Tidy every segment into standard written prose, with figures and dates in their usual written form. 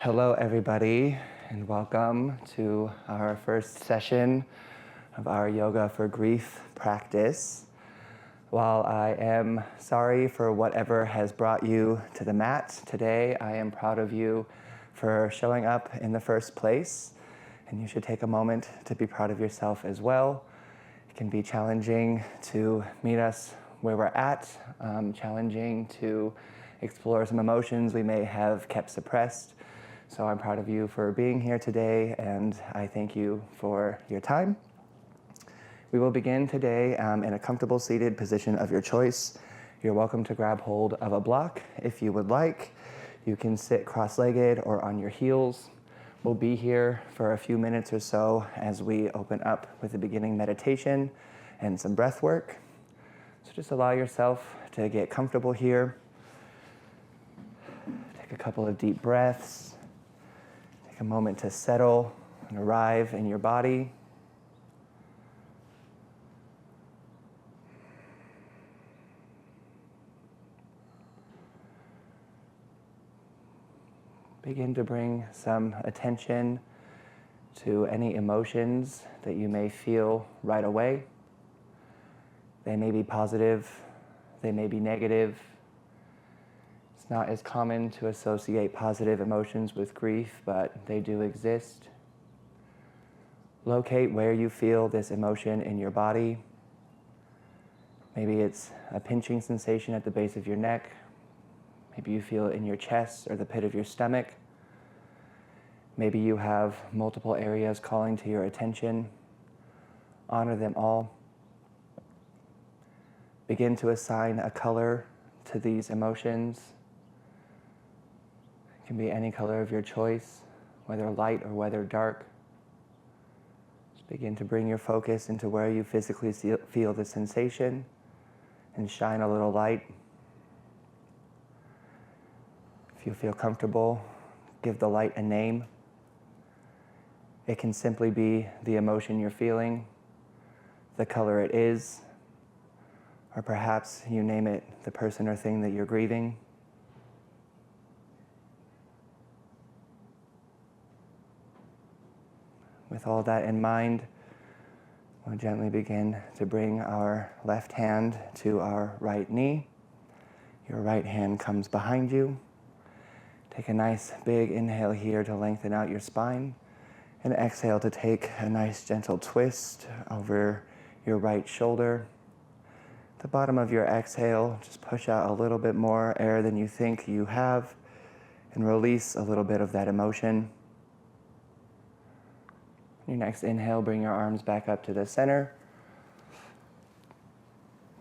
Hello, everybody, and welcome to our first session of our Yoga for Grief practice. While I am sorry for whatever has brought you to the mat today, I am proud of you for showing up in the first place, and you should take a moment to be proud of yourself as well. It can be challenging to meet us where we're at, challenging to explore some emotions we may have kept suppressed. So I'm proud of you for being here today, and I thank you for your time. We will begin today in a comfortable seated position of your choice. You're welcome to grab hold of a block if you would like. You can sit cross-legged or on your heels. We'll be here for a few minutes or so as we open up with the beginning meditation and some breath work. So just allow yourself to get comfortable here. Take a couple of deep breaths. Take a moment to settle and arrive in your body. Begin to bring some attention to any emotions that you may feel right away. They may be positive, they may be negative. It's not as common to associate positive emotions with grief, but they do exist. Locate where you feel this emotion in your body. Maybe it's a pinching sensation at the base of your neck. Maybe you feel it in your chest or the pit of your stomach. Maybe you have multiple areas calling to your attention. Honor them all. Begin to assign a color to these emotions. It can be any color of your choice, whether light or whether dark. Just begin to bring your focus into where you physically feel the sensation and shine a little light. If you feel comfortable, give the light a name. It can simply be the emotion you're feeling, the color it is, or perhaps you name it the person or thing that you're grieving. With all that in mind, we'll gently begin to bring our left hand to our right knee. Your right hand comes behind you. Take a nice big inhale here to lengthen out your spine, and exhale to take a nice gentle twist over your right shoulder. At the bottom of your exhale, just push out a little bit more air than you think you have and release a little bit of that emotion. Your next inhale, bring your arms back up to the center.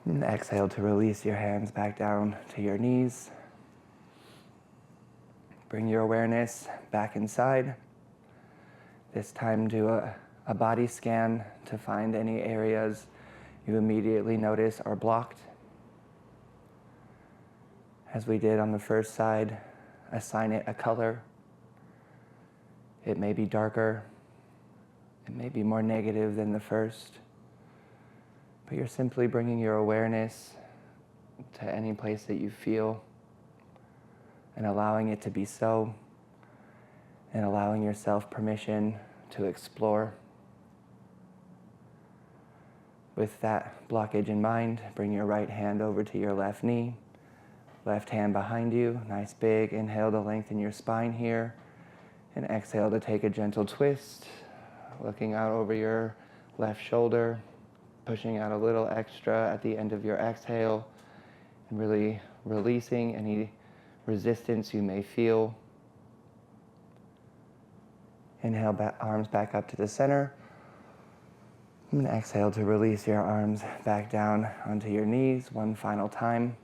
And exhale to release your hands back down to your knees. Bring your awareness back inside. This time do a body scan to find any areas you immediately notice are blocked. As we did on the first side, assign it a color. It may be darker. It may be more negative than the first. But you're simply bringing your awareness to any place that you feel and allowing it to be so, and allowing yourself permission to explore. With that blockage in mind, bring your right hand over to your left knee, left hand behind you. Nice big inhale to lengthen your spine here, and exhale to take a gentle twist, looking out over your left shoulder, pushing out a little extra at the end of your exhale, and really releasing any resistance you may feel. Inhale, arms back up to the center. And exhale to release your arms back down onto your knees one final time.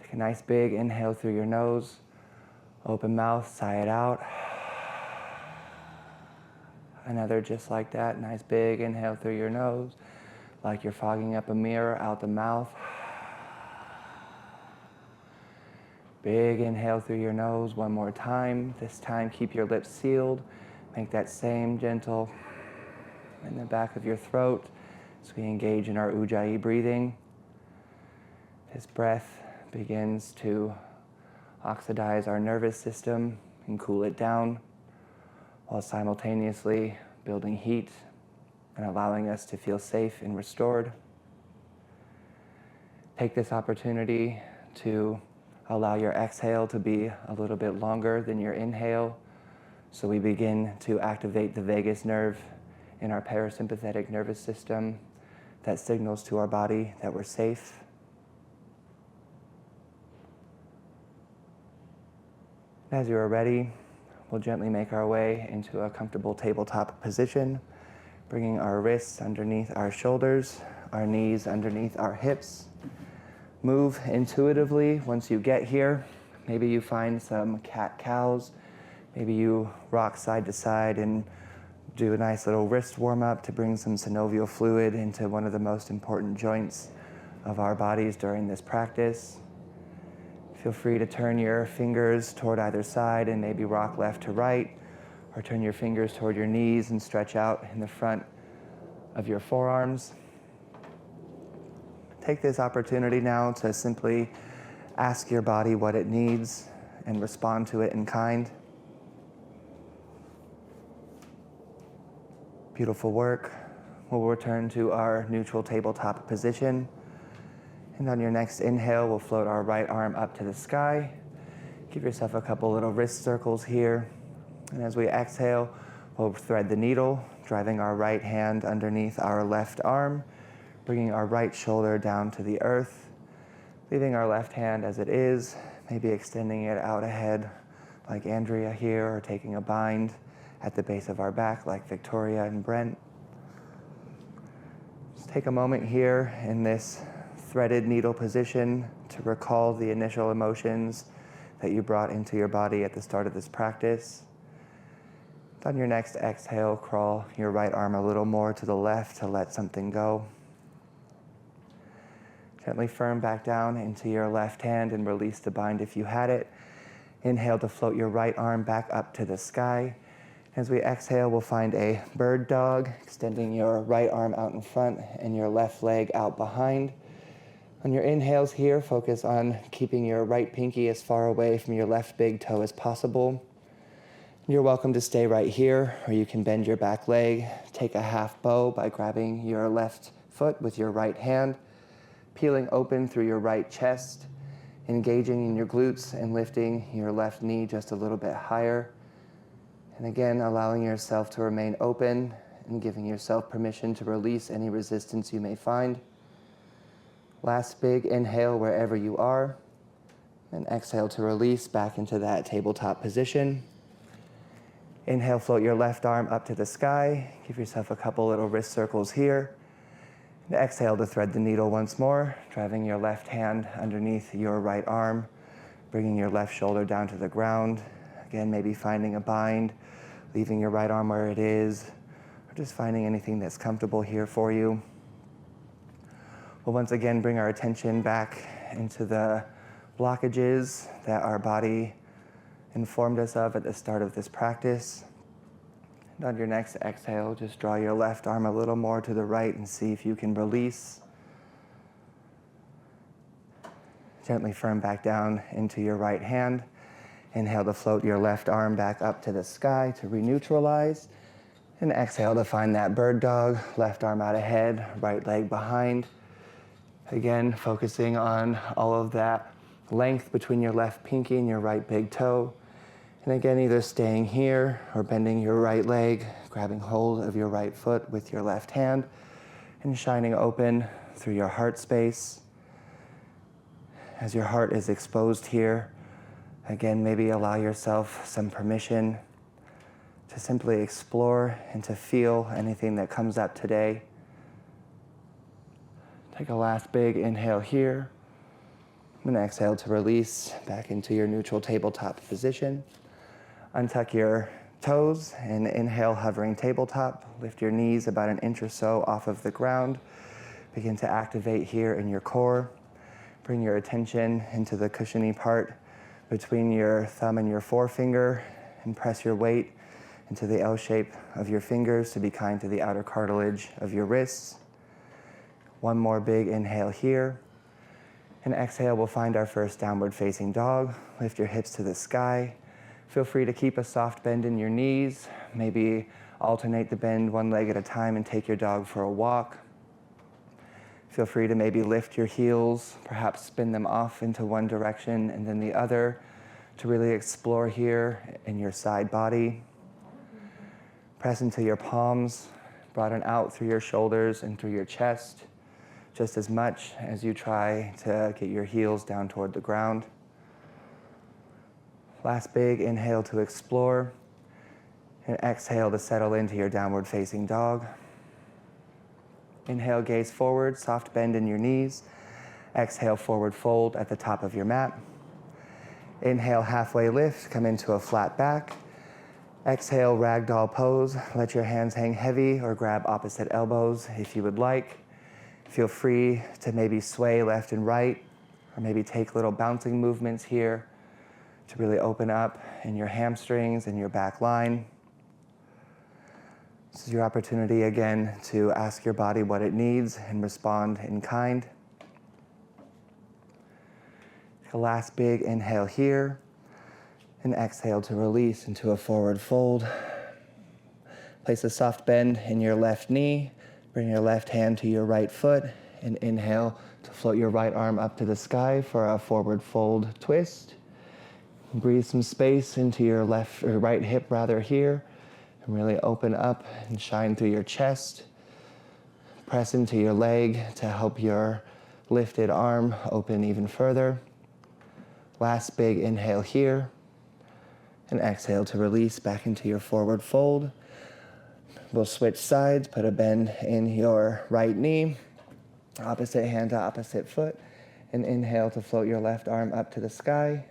Take a nice big inhale through your nose. Open mouth, sigh it out. Another just like that. Nice big inhale through your nose, like you're fogging up a mirror out the mouth. Big inhale through your nose one more time. This time keep your lips sealed. Make that same gentle in the back of your throat as we engage in our Ujjayi breathing. This breath begins to oxidize our nervous system and cool it down, while simultaneously building heat and allowing us to feel safe and restored. Take this opportunity to allow your exhale to be a little bit longer than your inhale, so we begin to activate the vagus nerve in our parasympathetic nervous system that signals to our body that we're safe. As you are ready, we'll gently make our way into a comfortable tabletop position, bringing our wrists underneath our shoulders, our knees underneath our hips. Move intuitively once you get here. Maybe you find some cat-cows. Maybe you rock side to side and do a nice little wrist warm-up to bring some synovial fluid into one of the most important joints of our bodies during this practice. Feel free to turn your fingers toward either side and maybe rock left to right, or turn your fingers toward your knees and stretch out in the front of your forearms. Take this opportunity now to simply ask your body what it needs and respond to it in kind. Beautiful work. We'll return to our neutral tabletop position. And on your next inhale, we'll float our right arm up to the sky. Give yourself a couple little wrist circles here. And as we exhale, we'll thread the needle, driving our right hand underneath our left arm, bringing our right shoulder down to the earth, leaving our left hand as it is, maybe extending it out ahead like Andrea here, or taking a bind at the base of our back like Victoria and Brent. Just take a moment here in this threaded needle position to recall the initial emotions that you brought into your body at the start of this practice. On your next exhale, crawl your right arm a little more to the left to let something go. Gently firm back down into your left hand and release the bind if you had it. Inhale to float your right arm back up to the sky. As we exhale, we'll find a bird dog, extending your right arm out in front and your left leg out behind. On your inhales here, focus on keeping your right pinky as far away from your left big toe as possible. You're welcome to stay right here, or you can bend your back leg. Take a half bow by grabbing your left foot with your right hand, peeling open through your right chest, engaging in your glutes and lifting your left knee just a little bit higher. And again, allowing yourself to remain open and giving yourself permission to release any resistance you may find. Last big inhale wherever you are, and exhale to release back into that tabletop position. Inhale, float your left arm up to the sky. Give yourself a couple little wrist circles here. And exhale to thread the needle once more, driving your left hand underneath your right arm, bringing your left shoulder down to the ground. Again, maybe finding a bind, leaving your right arm where it is, or just finding anything that's comfortable here for you. We'll once again bring our attention back into the blockages that our body informed us of at the start of this practice. And on your next exhale, just draw your left arm a little more to the right and see if you can release. Gently firm back down into your right hand. Inhale to float your left arm back up to the sky to re-neutralize. And exhale to find that bird dog, left arm out ahead, right leg behind. Again, focusing on all of that length between your left pinky and your right big toe. And again, either staying here or bending your right leg, grabbing hold of your right foot with your left hand, and shining open through your heart space. As your heart is exposed here, again, maybe allow yourself some permission to simply explore and to feel anything that comes up today. Take a last big inhale here, and exhale to release back into your neutral tabletop position. Untuck your toes and inhale, hovering tabletop. Lift your knees about an inch or so off of the ground. Begin to activate here in your core. Bring your attention into the cushiony part between your thumb and your forefinger, and press your weight into the L shape of your fingers to be kind to the outer cartilage of your wrists. One more big inhale here. And exhale, we'll find our first downward facing dog. Lift your hips to the sky. Feel free to keep a soft bend in your knees. Maybe alternate the bend one leg at a time and take your dog for a walk. Feel free to maybe lift your heels, perhaps spin them off into one direction and then the other to really explore here in your side body. Press into your palms, broaden out through your shoulders and through your chest, just as much as you try to get your heels down toward the ground. Last big inhale to explore, and exhale to settle into your downward facing dog. Inhale, gaze forward, soft bend in your knees. Exhale, forward fold at the top of your mat. Inhale, halfway lift, come into a flat back. Exhale, ragdoll pose. Let your hands hang heavy or grab opposite elbows if you would like. Feel free to maybe sway left and right, or maybe take little bouncing movements here to really open up in your hamstrings and your back line. This is your opportunity again to ask your body what it needs and respond in kind. Take a last big inhale here and exhale to release into a forward fold. Place a soft bend in your left knee. Bring your left hand to your right foot and inhale to float your right arm up to the sky for a forward fold twist. Breathe some space into your left or right hip rather here. And really open up and shine through your chest. Press into your leg to help your lifted arm open even further. Last big inhale here. And exhale to release back into your forward fold. We'll switch sides, put a bend in your right knee. Opposite hand to opposite foot. And inhale to float your left arm up to the sky.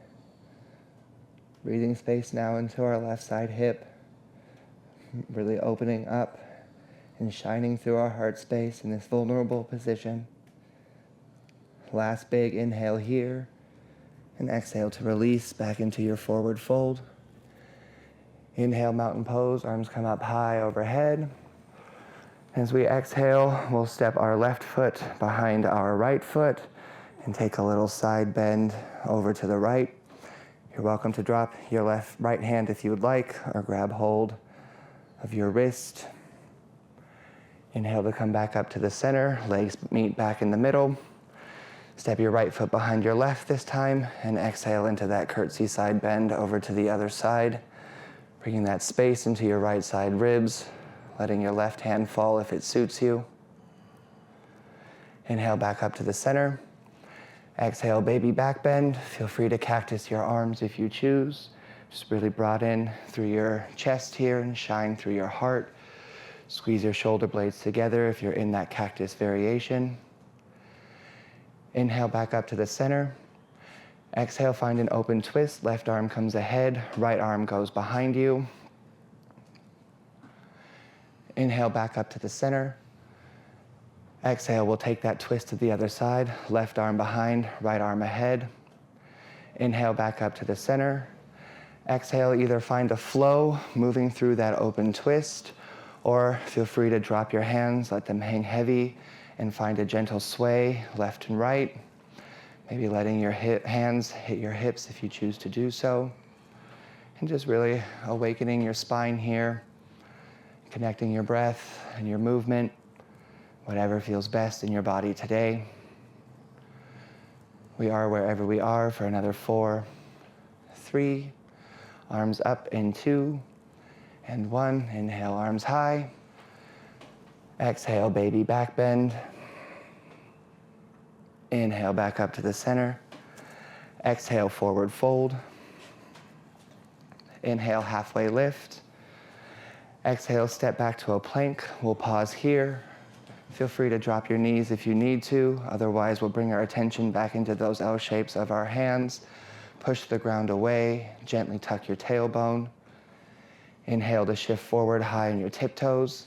Breathing space now into our left side hip. Really opening up and shining through our heart space in this vulnerable position. Last big inhale here, and exhale to release back into your forward fold. Inhale, mountain pose, arms come up high overhead. As we exhale, we'll step our left foot behind our right foot and take a little side bend over to the right. You're welcome to drop your right hand if you would like, or grab hold of your wrist. Inhale to come back up to the center, legs meet back in the middle. Step your right foot behind your left this time, and exhale into that curtsy side bend over to the other side, bringing that space into your right side ribs, letting your left hand fall if it suits you. Inhale back up to the center. Exhale, baby back bend. Feel free to cactus your arms if you choose. Just really broaden through your chest here and shine through your heart. Squeeze your shoulder blades together if you're in that cactus variation. Inhale back up to the center. Exhale, find an open twist. Left arm comes ahead, right arm goes behind you. Inhale back up to the center. Exhale, we'll take that twist to the other side. Left arm behind, right arm ahead. Inhale back up to the center. Exhale, either find a flow moving through that open twist, or feel free to drop your hands, let them hang heavy, and find a gentle sway left and right. Maybe letting your hands hit your hips if you choose to do so. And just really awakening your spine here, connecting your breath and your movement, whatever feels best in your body today. We are wherever we are for another 4, 3, arms up in 2, and 1. Inhale, arms high. Exhale, baby back bend. Inhale, back up to the center. Exhale, forward fold. Inhale, halfway lift. Exhale, step back to a plank. We'll pause here. Feel free to drop your knees if you need to. Otherwise, we'll bring our attention back into those L shapes of our hands. Push the ground away. Gently tuck your tailbone. Inhale to shift forward high on your tiptoes.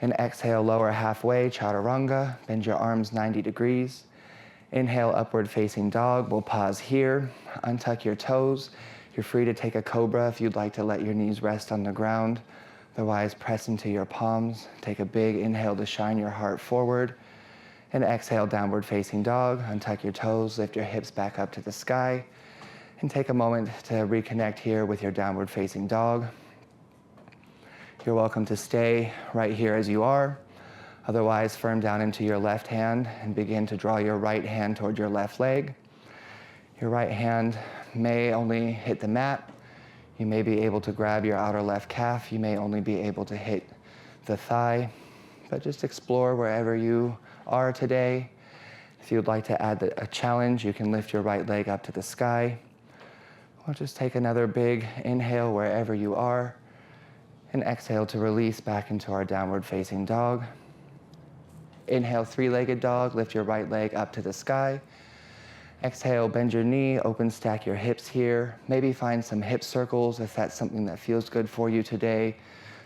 And exhale, lower halfway, chaturanga. Bend your arms 90 degrees. Inhale, upward facing dog. We'll pause here. Untuck your toes. You're free to take a cobra if you'd like to let your knees rest on the ground. Otherwise, press into your palms. Take a big inhale to shine your heart forward. And exhale, downward facing dog. Untuck your toes, lift your hips back up to the sky. And take a moment to reconnect here with your downward facing dog. You're welcome to stay right here as you are. Otherwise, firm down into your left hand and begin to draw your right hand toward your left leg. Your right hand may only hit the mat. You may be able to grab your outer left calf. You may only be able to hit the thigh, but just explore wherever you are today. If you would like to add a challenge, you can lift your right leg up to the sky. Or just take another big inhale wherever you are, and exhale to release back into our downward facing dog. Inhale, three-legged dog, lift your right leg up to the sky. Exhale, bend your knee, open stack your hips here. Maybe find some hip circles if that's something that feels good for you today.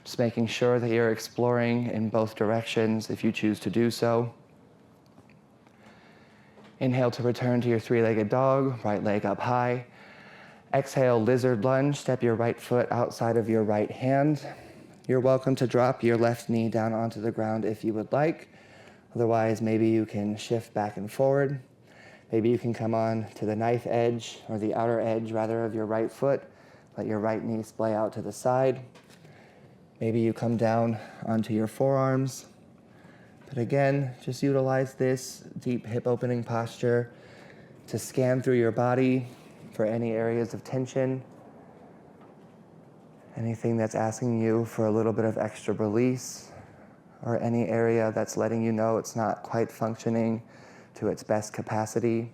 Just making sure that you're exploring in both directions if you choose to do so. Inhale to return to your three-legged dog, right leg up high. Exhale, lizard lunge, step your right foot outside of your right hand. You're welcome to drop your left knee down onto the ground if you would like. Otherwise, maybe you can shift back and forward. Maybe you can come on to the knife edge, or the outer edge rather, of your right foot. Let your right knee splay out to the side. Maybe you come down onto your forearms. But again, just utilize this deep hip opening posture to scan through your body for any areas of tension, anything that's asking you for a little bit of extra release, or any area that's letting you know it's not quite functioning to its best capacity.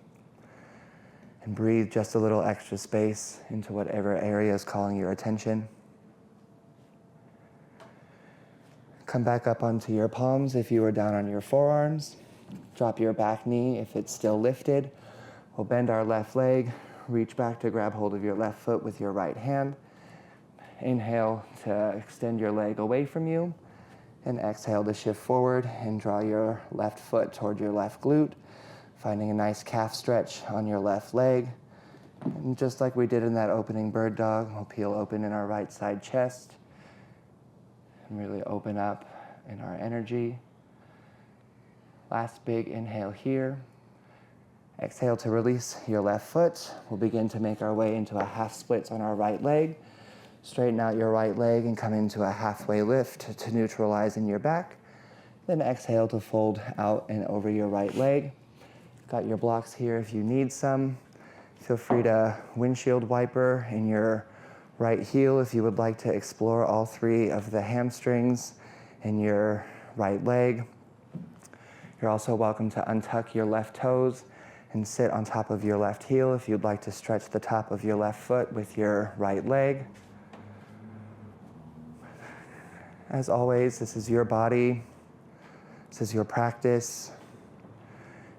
And breathe just a little extra space into whatever area is calling your attention. Come back up onto your palms if you are down on your forearms. Drop your back knee if it's still lifted. We'll bend our left leg. Reach back to grab hold of your left foot with your right hand. Inhale to extend your leg away from you. And exhale to shift forward and draw your left foot toward your left glute, finding a nice calf stretch on your left leg. And just like we did in that opening bird dog, we'll peel open in our right side chest and really open up in our energy. Last big inhale here. Exhale to release your left foot. We'll begin to make our way into a half splits on our right leg. Straighten out your right leg and come into a halfway lift to neutralize in your back. Then exhale to fold out and over your right leg. Got your blocks here if you need some. Feel free to windshield wiper in your right heel if you would like to explore all three of the hamstrings in your right leg. You're also welcome to untuck your left toes and sit on top of your left heel if you'd like to stretch the top of your left foot with your right leg. As always, this is your body. This is your practice.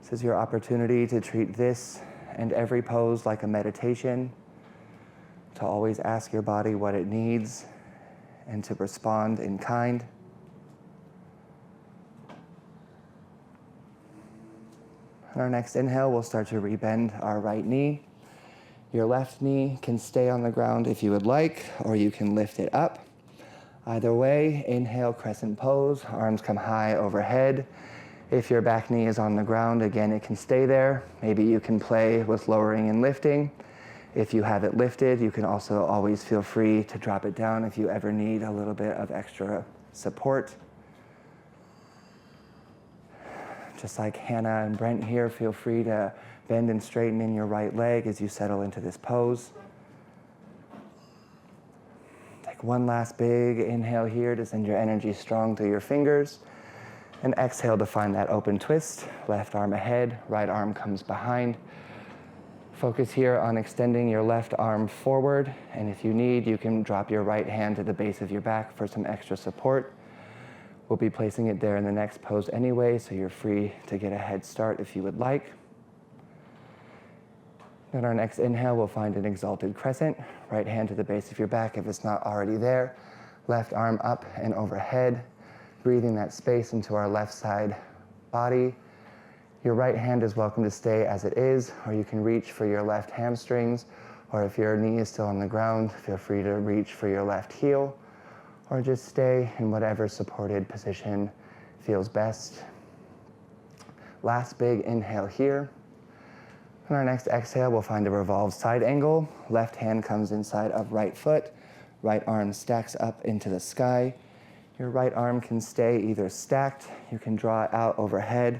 This is your opportunity to treat this and every pose like a meditation, to always ask your body what it needs and to respond in kind. On our next inhale, we'll start to rebend our right knee. Your left knee can stay on the ground if you would like, or you can lift it up. Either way, inhale, crescent pose, arms come high overhead. If your back knee is on the ground, again, it can stay there. Maybe you can play with lowering and lifting. If you have it lifted, you can also always feel free to drop it down if you ever need a little bit of extra support. Just like Hannah and Brent here, feel free to bend and straighten in your right leg as you settle into this pose. Take one last big inhale here to send your energy strong through your fingers. And exhale to find that open twist. Left arm ahead, right arm comes behind. Focus here on extending your left arm forward. And if you need, you can drop your right hand to the base of your back for some extra support. We'll be placing it there in the next pose anyway, so you're free to get a head start if you would like. In our next inhale, we'll find an exalted crescent. Right hand to the base of your back if it's not already there. Left arm up and overhead. Breathing that space into our left side body. Your right hand is welcome to stay as it is, or you can reach for your left hamstrings, or if your knee is still on the ground, feel free to reach for your left heel, or just stay in whatever supported position feels best. Last big inhale here. On our next exhale, we'll find a revolved side angle. Left hand comes inside of right foot. Right arm stacks up into the sky. Your right arm can stay either stacked, you can draw it out overhead,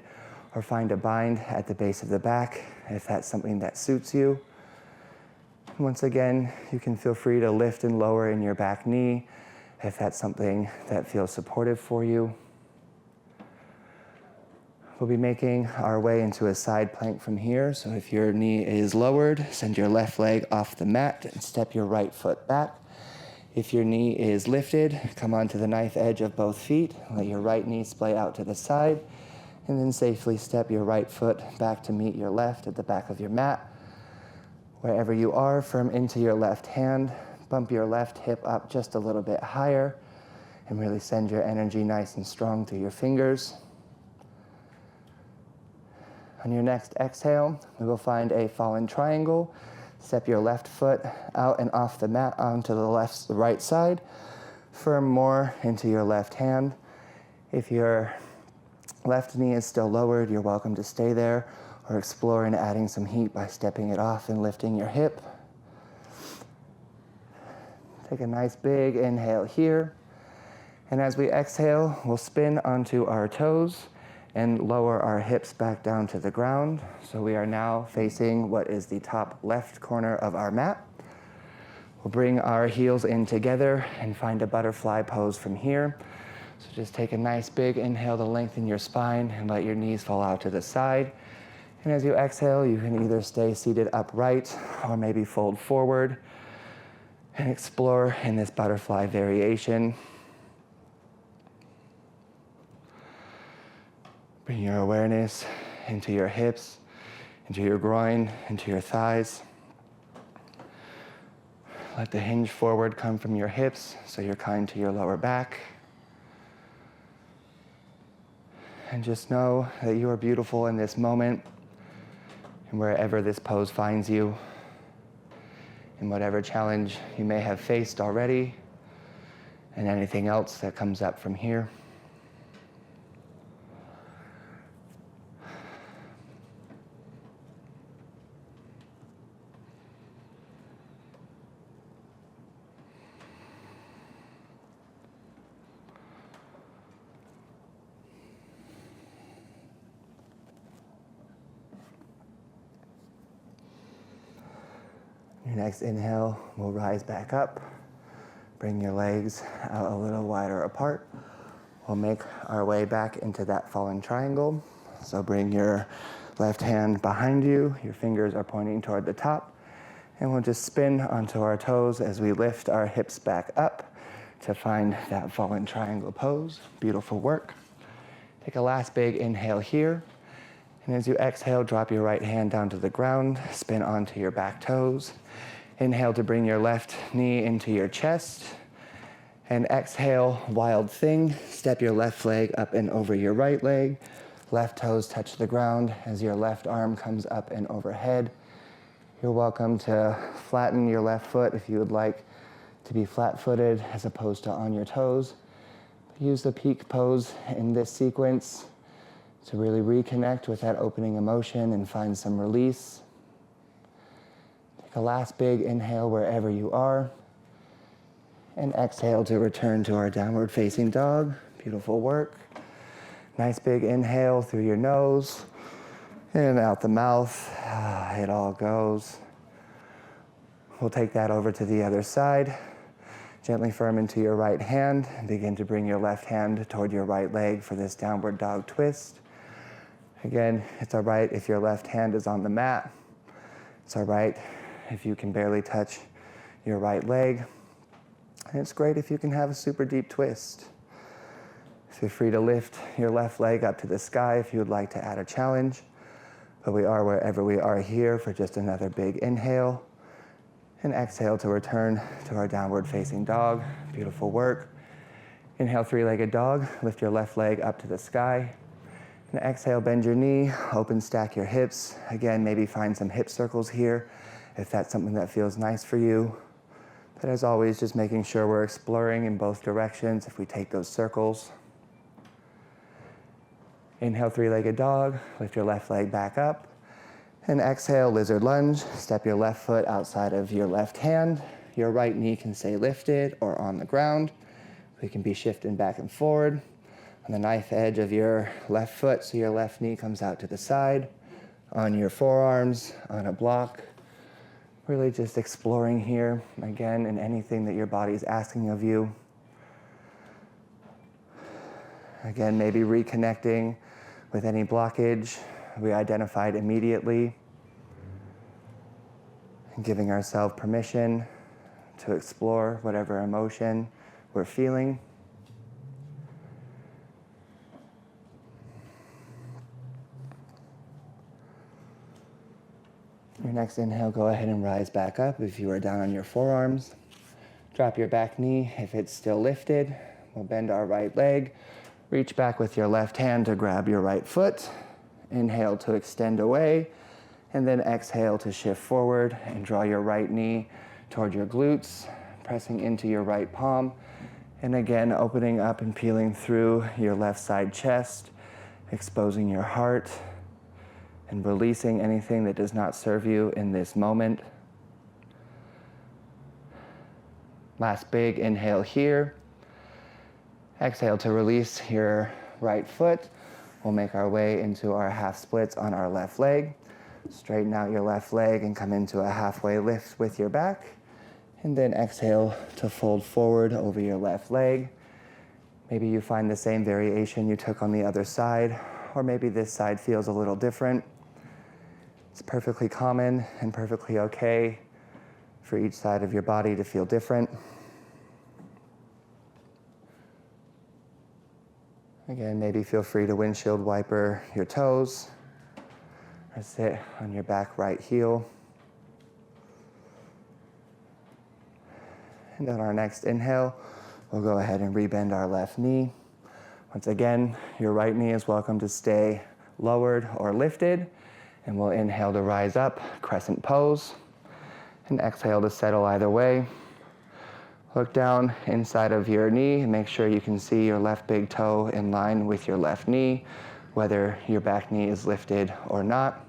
or find a bind at the base of the back if that's something that suits you. Once again, you can feel free to lift and lower in your back knee if that's something that feels supportive for you. We'll be making our way into a side plank from here. So if your knee is lowered, send your left leg off the mat and step your right foot back. If your knee is lifted, come onto the knife edge of both feet. Let your right knee splay out to the side, and then safely step your right foot back to meet your left at the back of your mat. Wherever you are, firm into your left hand. Bump your left hip up just a little bit higher, and really send your energy nice and strong through your fingers. On your next exhale, we will find a fallen triangle. Step your left foot out and off the mat onto the right side. Firm more into your left hand. If your left knee is still lowered, you're welcome to stay there or explore in adding some heat by stepping it off and lifting your hip. Take a nice big inhale here. And as we exhale, we'll spin onto our toes and lower our hips back down to the ground. So we are now facing what is the top left corner of our mat. We'll bring our heels in together and find a butterfly pose from here. So just take a nice big inhale to lengthen your spine and let your knees fall out to the side. And as you exhale, you can either stay seated upright or maybe fold forward and explore in this butterfly variation. Bring your awareness into your hips, into your groin, into your thighs. Let the hinge forward come from your hips, so you're kind to your lower back. And just know that you are beautiful in this moment, and wherever this pose finds you, and whatever challenge you may have faced already, and anything else that comes up from here. Your next inhale, we'll rise back up. Bring your legs out a little wider apart. We'll make our way back into that fallen triangle. So bring your left hand behind you. Your fingers are pointing toward the top. And we'll just spin onto our toes as we lift our hips back up to find that fallen triangle pose. Beautiful work. Take a last big inhale here. And as you exhale, drop your right hand down to the ground, spin onto your back toes. Inhale to bring your left knee into your chest. And exhale, wild thing. Step your left leg up and over your right leg. Left toes touch the ground as your left arm comes up and overhead. You're welcome to flatten your left foot if you would like to be flat-footed as opposed to on your toes. Use the peak pose in this sequence to really reconnect with that opening emotion and find some release. Take a last big inhale wherever you are. And exhale to return to our downward facing dog. Beautiful work. Nice big inhale through your nose and out the mouth. It all goes. We'll take that over to the other side. Gently firm into your right hand and begin to bring your left hand toward your right leg for this downward dog twist. Again, it's all right if your left hand is on the mat. It's all right if you can barely touch your right leg. And it's great if you can have a super deep twist. Feel free to lift your left leg up to the sky if you would like to add a challenge. But we are wherever we are here for just another big inhale. And exhale to return to our downward facing dog. Beautiful work. Inhale, three-legged dog. Lift your left leg up to the sky. And exhale, bend your knee, open, stack your hips. Again, maybe find some hip circles here if that's something that feels nice for you. But as always, just making sure we're exploring in both directions if we take those circles. Inhale, three-legged dog. Lift your left leg back up. And exhale, lizard lunge. Step your left foot outside of your left hand. Your right knee can stay lifted or on the ground. We can be shifting back and forward on the knife edge of your left foot, so your left knee comes out to the side, on your forearms, on a block. Really just exploring here, again, in anything that your body's asking of you. Again, maybe reconnecting with any blockage we identified immediately, and giving ourselves permission to explore whatever emotion we're feeling. Your next inhale, go ahead and rise back up if you are down on your forearms. Drop your back knee if it's still lifted. We'll bend our right leg. Reach back with your left hand to grab your right foot. Inhale to extend away, and then exhale to shift forward and draw your right knee toward your glutes, pressing into your right palm. And again, opening up and peeling through your left side chest, exposing your heart, and releasing anything that does not serve you in this moment. Last big inhale here. Exhale to release your right foot. We'll make our way into our half splits on our left leg. Straighten out your left leg and come into a halfway lift with your back. And then exhale to fold forward over your left leg. Maybe you find the same variation you took on the other side, or maybe this side feels a little different. It's perfectly common and perfectly okay for each side of your body to feel different. Again, maybe feel free to windshield wiper your toes or sit on your back right heel. And on our next inhale, we'll go ahead and rebend our left knee. Once again, your right knee is welcome to stay lowered or lifted. And we'll inhale to rise up, crescent pose. And exhale to settle either way. Look down inside of your knee and make sure you can see your left big toe in line with your left knee, whether your back knee is lifted or not.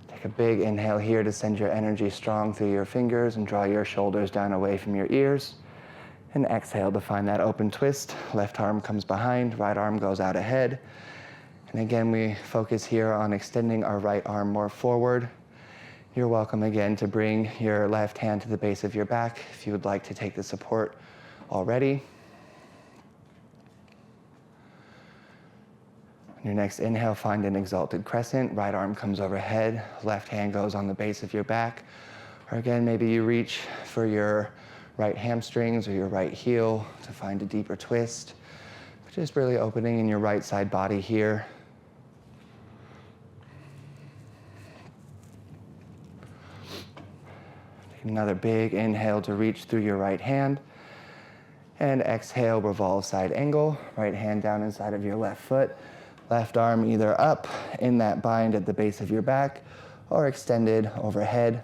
Take a big inhale here to send your energy strong through your fingers and draw your shoulders down away from your ears. And exhale to find that open twist. Left arm comes behind, right arm goes out ahead. And again, we focus here on extending our right arm more forward. You're welcome again to bring your left hand to the base of your back if you would like to take the support already. On your next inhale, find an exalted crescent. Right arm comes overhead, left hand goes on the base of your back. Or again, maybe you reach for your right hamstrings or your right heel to find a deeper twist. But just really opening in your right side body here. Another big inhale to reach through your right hand. And exhale, revolve side angle. Right hand down inside of your left foot. Left arm either up in that bind at the base of your back or extended overhead.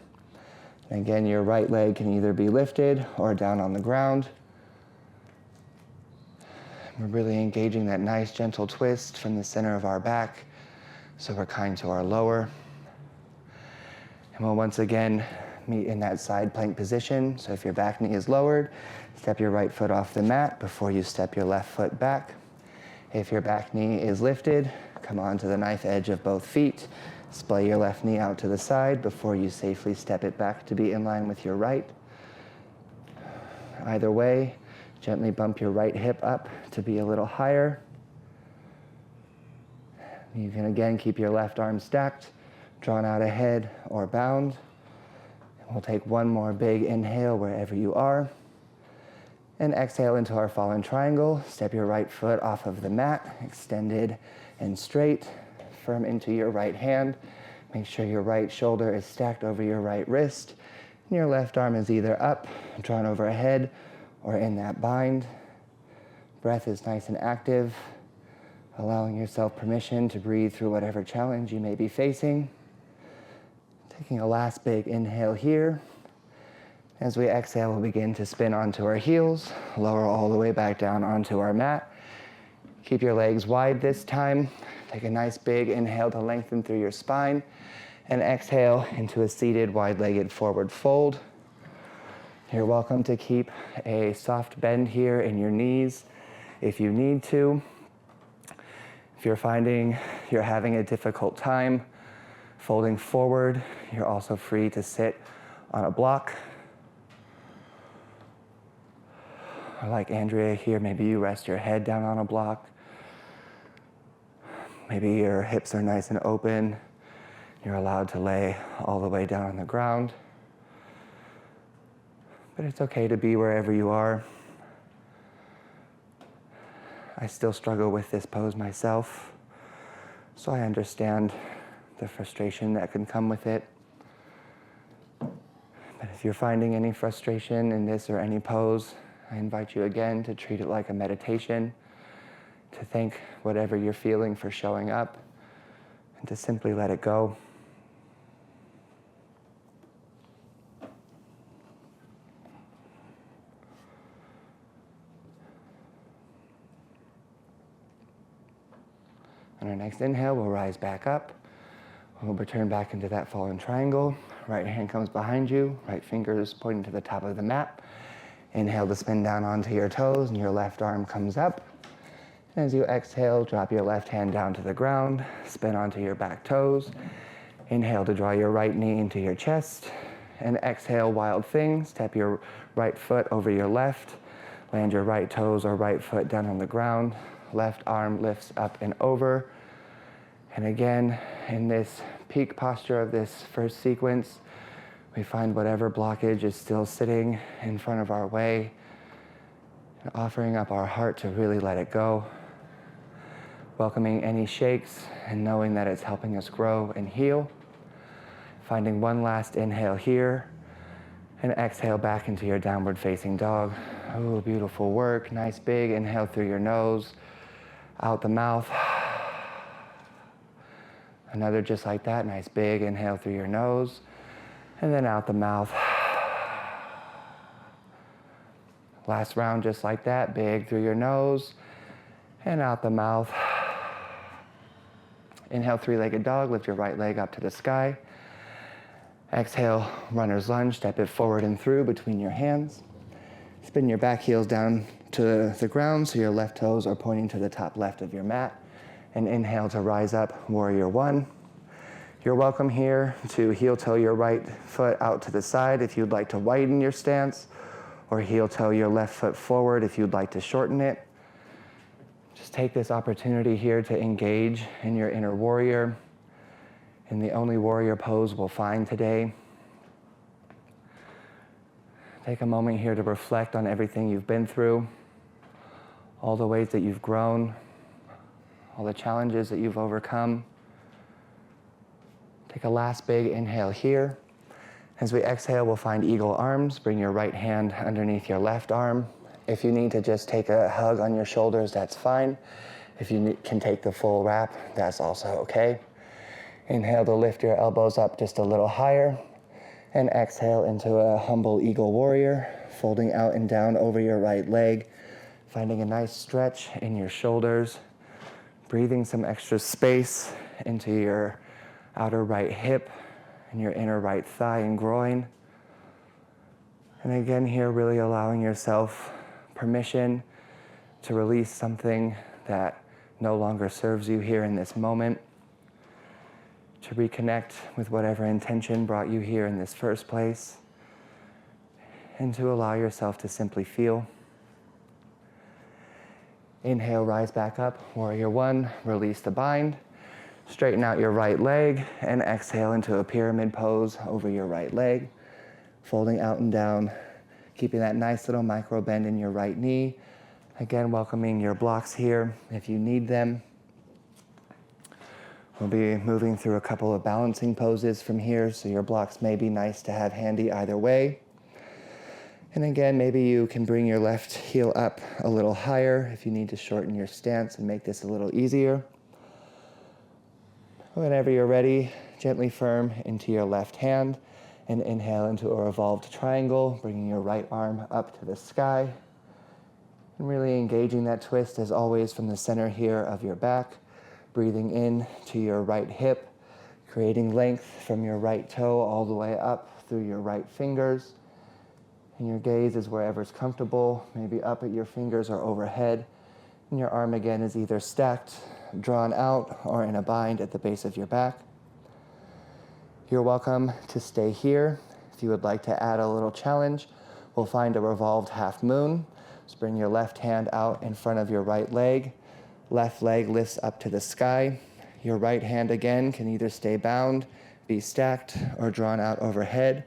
And again, your right leg can either be lifted or down on the ground. We're really engaging that nice gentle twist from the center of our back, so we're kind to our lower. And we'll once again meet in that side plank position. So if your back knee is lowered, step your right foot off the mat before you step your left foot back. If your back knee is lifted, come onto the knife edge of both feet. Splay your left knee out to the side before you safely step it back to be in line with your right. Either way, gently bump your right hip up to be a little higher. You can again keep your left arm stacked, drawn out ahead or bound. We'll take one more big inhale wherever you are. And exhale into our fallen triangle. Step your right foot off of the mat, extended and straight, firm into your right hand. Make sure your right shoulder is stacked over your right wrist. And your left arm is either up, drawn overhead, or in that bind. Breath is nice and active, allowing yourself permission to breathe through whatever challenge you may be facing. Taking a last big inhale here. As we exhale, we'll begin to spin onto our heels, lower all the way back down onto our mat. Keep your legs wide this time. Take a nice big inhale to lengthen through your spine. And exhale into a seated wide-legged forward fold. You're welcome to keep a soft bend here in your knees if you need to. If you're finding you're having a difficult time folding forward, you're also free to sit on a block. Or like Andrea here, maybe you rest your head down on a block. Maybe your hips are nice and open. You're allowed to lay all the way down on the ground. But it's okay to be wherever you are. I still struggle with this pose myself, so I understand the frustration that can come with it. But if you're finding any frustration in this or any pose, I invite you again to treat it like a meditation, to thank whatever you're feeling for showing up, and to simply let it go. On our next inhale, we'll rise back up. We'll return back into that fallen triangle. Right hand comes behind you, right fingers pointing to the top of the mat. Inhale to spin down onto your toes, and your left arm comes up. And as you exhale, drop your left hand down to the ground, spin onto your back toes. Inhale to draw your right knee into your chest. And exhale, wild thing. Step your right foot over your left. Land your right toes or right foot down on the ground. Left arm lifts up and over. And again, in this peak posture of this first sequence, we find whatever blockage is still sitting in front of our way, and offering up our heart to really let it go. Welcoming any shakes and knowing that it's helping us grow and heal. Finding one last inhale here, and exhale back into your downward facing dog. Oh, beautiful work. Nice big inhale through your nose, out the mouth. Another just like that, nice big inhale through your nose, and then out the mouth. Last round just like that, big through your nose, and out the mouth. Inhale, three-legged dog, lift your right leg up to the sky. Exhale, runner's lunge, step it forward and through between your hands. Spin your back heels down to the ground so your left toes are pointing to the top left of your mat. And inhale to rise up, warrior one. You're welcome here to heel toe your right foot out to the side if you'd like to widen your stance, or heel toe your left foot forward if you'd like to shorten it. Just take this opportunity here to engage in your inner warrior, in the only warrior pose we'll find today. Take a moment here to reflect on everything you've been through, all the ways that you've grown, all the challenges that you've overcome. Take a last big inhale here. As we exhale, we'll find eagle arms. Bring your right hand underneath your left arm. If you need to just take a hug on your shoulders, that's fine. If you can take the full wrap, that's also okay. Inhale to lift your elbows up just a little higher. And exhale into a humble eagle warrior, folding out and down over your right leg, finding a nice stretch in your shoulders. Breathing some extra space into your outer right hip and your inner right thigh and groin. And again here, really allowing yourself permission to release something that no longer serves you here in this moment. To reconnect with whatever intention brought you here in this first place. And to allow yourself to simply feel. Inhale, rise back up, warrior one, release the bind. Straighten out your right leg and exhale into a pyramid pose over your right leg. Folding out and down, keeping that nice little micro bend in your right knee. Again, welcoming your blocks here if you need them. We'll be moving through a couple of balancing poses from here, so your blocks may be nice to have handy either way. And again, maybe you can bring your left heel up a little higher if you need to shorten your stance and make this a little easier. Whenever you're ready, gently firm into your left hand and inhale into a revolved triangle, bringing your right arm up to the sky. And really engaging that twist as always from the center here of your back, breathing in to your right hip, creating length from your right toe all the way up through your right fingers. And your gaze is wherever's comfortable, maybe up at your fingers or overhead. And your arm again is either stacked, drawn out, or in a bind at the base of your back. You're welcome to stay here. If you would like to add a little challenge, we'll find a revolved half moon. Just bring your left hand out in front of your right leg. Left leg lifts up to the sky. Your right hand again can either stay bound, be stacked, or drawn out overhead.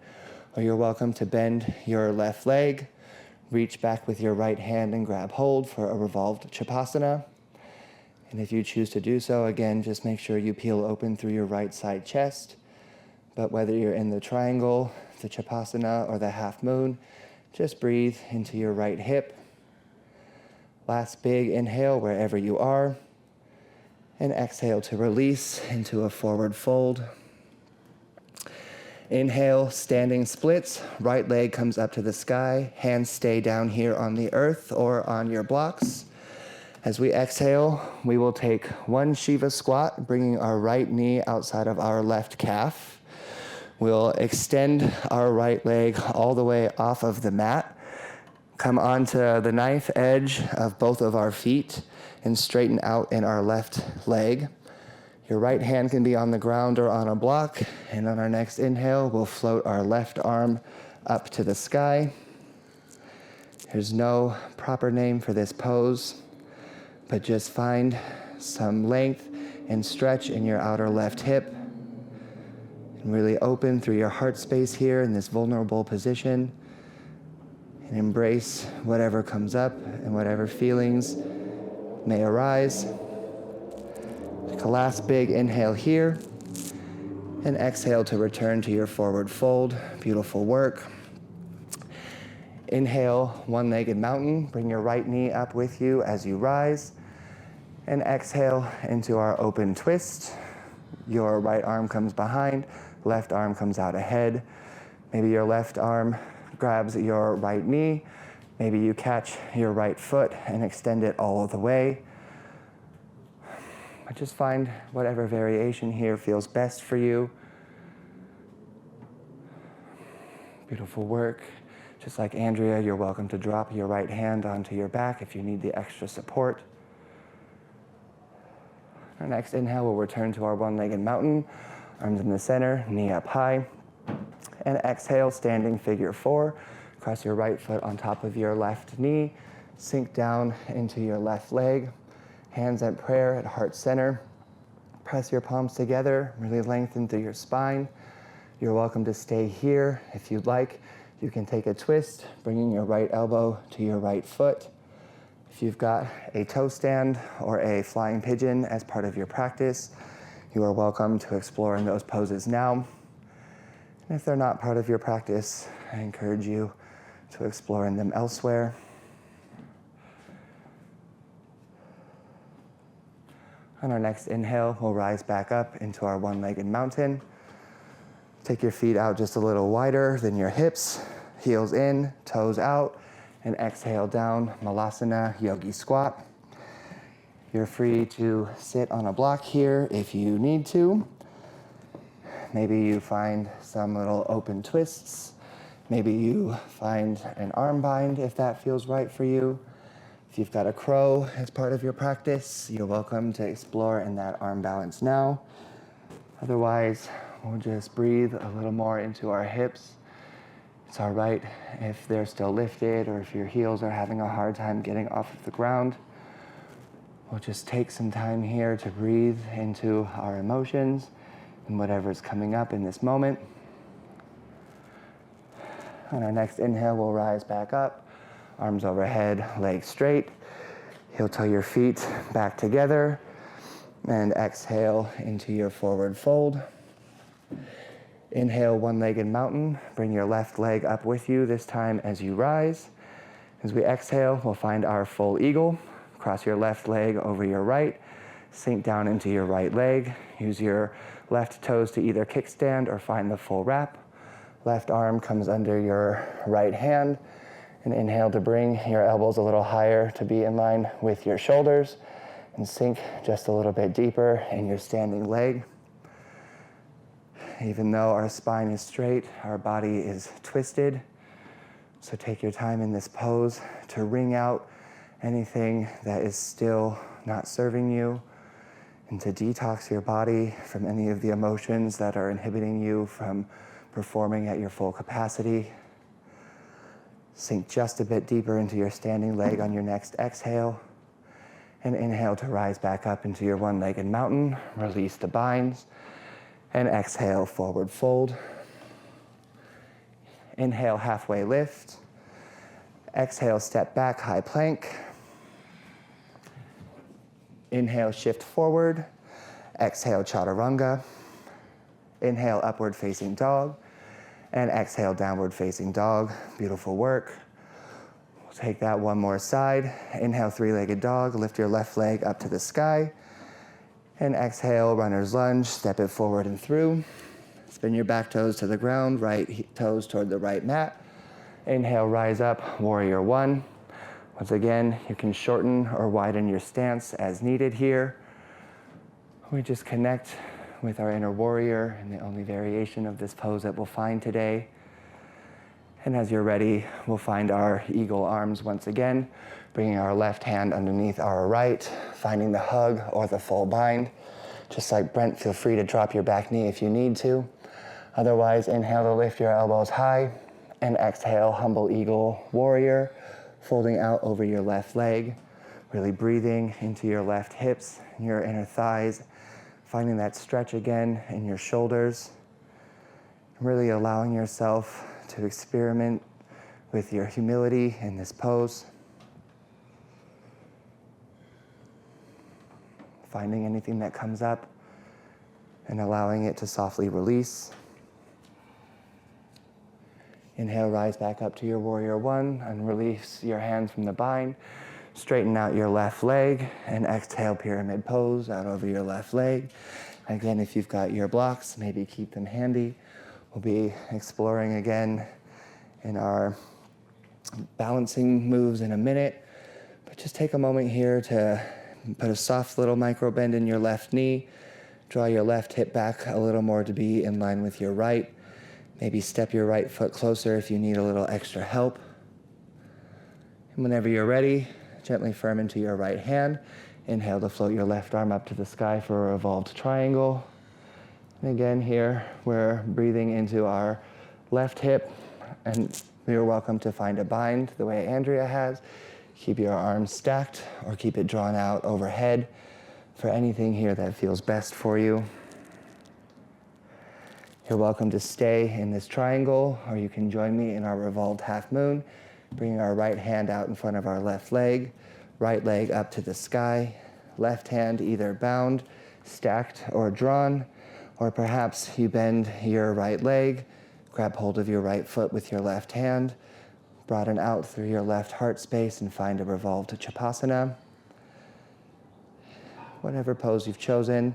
Or you're welcome to bend your left leg, reach back with your right hand and grab hold for a revolved Chapasana. And if you choose to do so, again, just make sure you peel open through your right side chest. But whether you're in the triangle, the Chapasana, or the half moon, just breathe into your right hip. Last big inhale wherever you are. And exhale to release into a forward fold. Inhale, standing splits. Right leg comes up to the sky. Hands stay down here on the earth or on your blocks. As we exhale, we will take one Shiva squat, bringing our right knee outside of our left calf. We'll extend our right leg all the way off of the mat, come onto the knife edge of both of our feet, and straighten out in our left leg. Your right hand can be on the ground or on a block, and on our next inhale, we'll float our left arm up to the sky. There's no proper name for this pose, but just find some length and stretch in your outer left hip. And really open through your heart space here in this vulnerable position. And embrace whatever comes up and whatever feelings may arise. Take a last big inhale here. And exhale to return to your forward fold. Beautiful work. Inhale, one-legged mountain. Bring your right knee up with you as you rise. And exhale into our open twist. Your right arm comes behind. Left arm comes out ahead. Maybe your left arm grabs your right knee. Maybe you catch your right foot and extend it all the way. But just find whatever variation here feels best for you. Beautiful work. Just like Andrea, you're welcome to drop your right hand onto your back if you need the extra support. Our next inhale, we'll return to our one-legged mountain. Arms in the center, knee up high. And exhale, standing figure four. Cross your right foot on top of your left knee. Sink down into your left leg. Hands at prayer at heart center. Press your palms together, really lengthen through your spine. You're welcome to stay here. If you'd like, you can take a twist, bringing your right elbow to your right foot. If you've got a toe stand or a flying pigeon as part of your practice, you are welcome to explore in those poses now. And if they're not part of your practice, I encourage you to explore in them elsewhere. On our next inhale, we'll rise back up into our one-legged mountain. Take your feet out just a little wider than your hips, heels in, toes out, and exhale down, Malasana Yogi Squat. You're free to sit on a block here if you need to. Maybe you find some little open twists. Maybe you find an arm bind if that feels right for you. If you've got a crow as part of your practice, you're welcome to explore in that arm balance now. Otherwise, we'll just breathe a little more into our hips. It's all right if they're still lifted or if your heels are having a hard time getting off of the ground. We'll just take some time here to breathe into our emotions and whatever's coming up in this moment. On our next inhale, we'll rise back up, arms overhead, legs straight. Heel toe your feet back together, and exhale into your forward fold. Inhale, one-legged mountain. Bring your left leg up with you, this time as you rise. As we exhale, we'll find our full eagle. Cross your left leg over your right. Sink down into your right leg. Use your left toes to either kickstand or find the full wrap. Left arm comes under your right hand. And inhale to bring your elbows a little higher to be in line with your shoulders. And sink just a little bit deeper in your standing leg. Even though our spine is straight, our body is twisted. So take your time in this pose to wring out anything that is still not serving you, and to detox your body from any of the emotions that are inhibiting you from performing at your full capacity. Sink just a bit deeper into your standing leg on your next exhale, and inhale to rise back up into your one-legged mountain. Release the binds, and exhale, forward fold. Inhale, halfway lift. Exhale, step back, high plank. Inhale, shift forward. Exhale, chaturanga. Inhale, upward facing dog. And exhale, downward facing dog. Beautiful work. We'll take that one more side. Inhale, three-legged dog. Lift your left leg up to the sky. And exhale, runner's lunge. Step it forward and through. Spin your back toes to the ground, right toes toward the right mat. Inhale, rise up, warrior one. Once again, you can shorten or widen your stance as needed here. We just connect with our inner warrior, and the only variation of this pose that we'll find today. And as you're ready, we'll find our eagle arms once again, bringing our left hand underneath our right, finding the hug or the full bind. Just like Brent, feel free to drop your back knee if you need to. Otherwise, inhale to lift your elbows high, and exhale, humble eagle warrior, folding out over your left leg, really breathing into your left hips, your inner thighs, finding that stretch again in your shoulders, really allowing yourself to experiment with your humility in this pose, finding anything that comes up and allowing it to softly release. Inhale, rise back up to your warrior one and release your hands from the bind. Straighten out your left leg and exhale, pyramid pose out over your left leg. Again, if you've got your blocks, maybe keep them handy. We'll be exploring again in our balancing moves in a minute, but just take a moment here to put a soft little micro bend in your left knee. Draw your left hip back a little more to be in line with your right. Maybe step your right foot closer if you need a little extra help. And whenever you're ready, gently firm into your right hand. Inhale to float your left arm up to the sky for a revolved triangle. And again here, we're breathing into our left hip, and you're welcome to find a bind the way Andrea has. Keep your arms stacked or keep it drawn out overhead for anything here that feels best for you. You're welcome to stay in this triangle, or you can join me in our revolved half moon, bringing our right hand out in front of our left leg, right leg up to the sky, left hand either bound, stacked, or drawn, or perhaps you bend your right leg, grab hold of your right foot with your left hand, broaden out through your left heart space and find a revolved Chapasana. Whatever pose you've chosen,